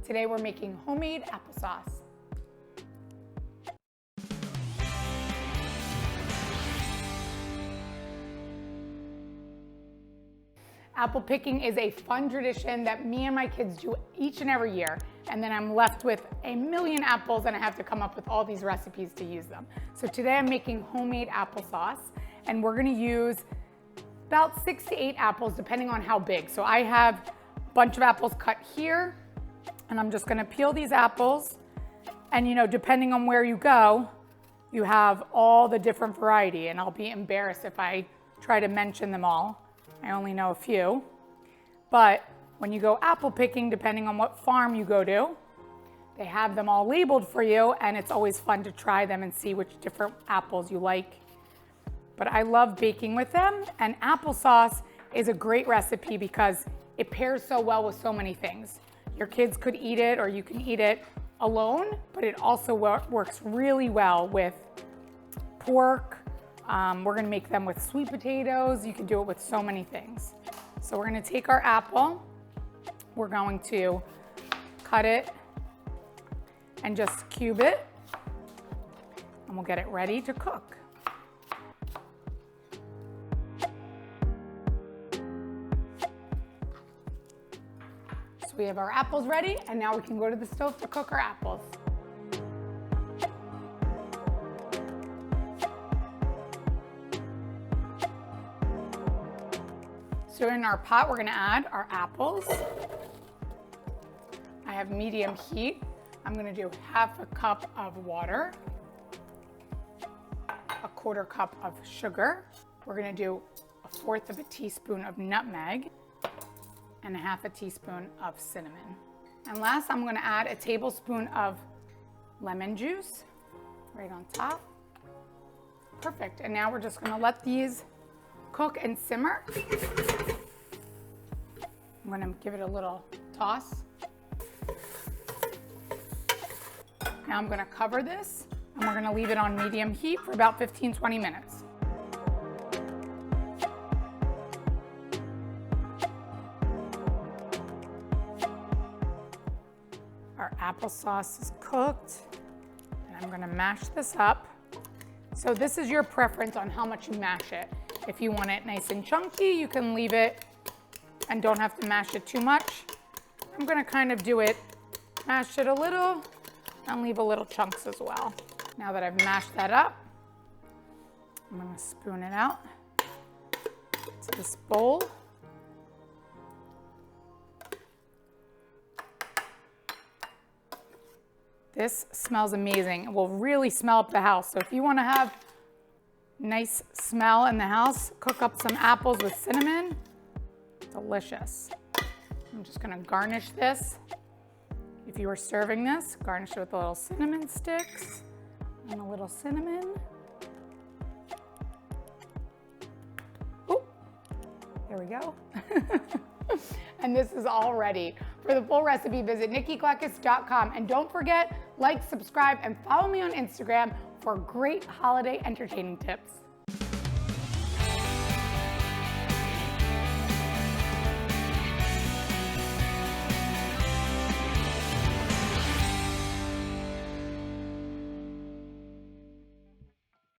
Today we're making homemade applesauce. Apple picking is a fun tradition that me and my kids do each and every year, and then I'm left with a million apples and I have to come up with all these recipes to use them. So today I'm making homemade applesauce, and we're gonna use about 6 to 8 apples depending on how big. So I have a bunch of apples cut here, and I'm just gonna peel these apples, and you know, depending on where you go, you have all the different variety, and I'll be embarrassed if I try to mention them all. I only know a few, but when you go apple picking, depending on what farm you go to, they have them all labeled for you, and it's always fun to try them and see which different apples you like. But I love baking with them, and applesauce is a great recipe because it pairs so well with so many things. Your kids could eat it, or you can eat it alone, but it also works really well with pork. We're gonna make them with sweet potatoes. You can do it with so many things. So we're gonna take our apple, we're going to cut it and just cube it, and we'll get it ready to cook. So we have our apples ready, and now we can go to the stove to cook our apples. So in our pot, we're gonna add our apples. I have medium heat. I'm gonna do half a cup of water, a quarter cup of sugar. We're gonna do a fourth of a teaspoon of nutmeg and a half a teaspoon of cinnamon. And last, I'm gonna add a tablespoon of lemon juice right on top. Perfect, and now we're just gonna let these cook and simmer. I'm gonna give it a little toss. Now I'm gonna cover this, and we're gonna leave it on medium heat for about 15-20 minutes. Our applesauce is cooked, and I'm gonna mash this up. So this is your preference on how much you mash it. If you want it nice and chunky, you can leave it and don't have to mash it too much. I'm gonna kind of do it, mash it a little and leave a little chunks as well. Now that I've mashed that up, I'm gonna spoon it out to this bowl. This smells amazing. It will really smell up the house. So if you wanna have nice smell in the house, cook up some apples with cinnamon. Delicious. I'm just gonna garnish this. If you were serving this, garnish it with a little cinnamon sticks and a little cinnamon. Oh, there we go. And this is all ready. For the full recipe, visit NikkiKlekis.com, and don't forget, like, subscribe, and follow me on Instagram for great holiday entertaining tips.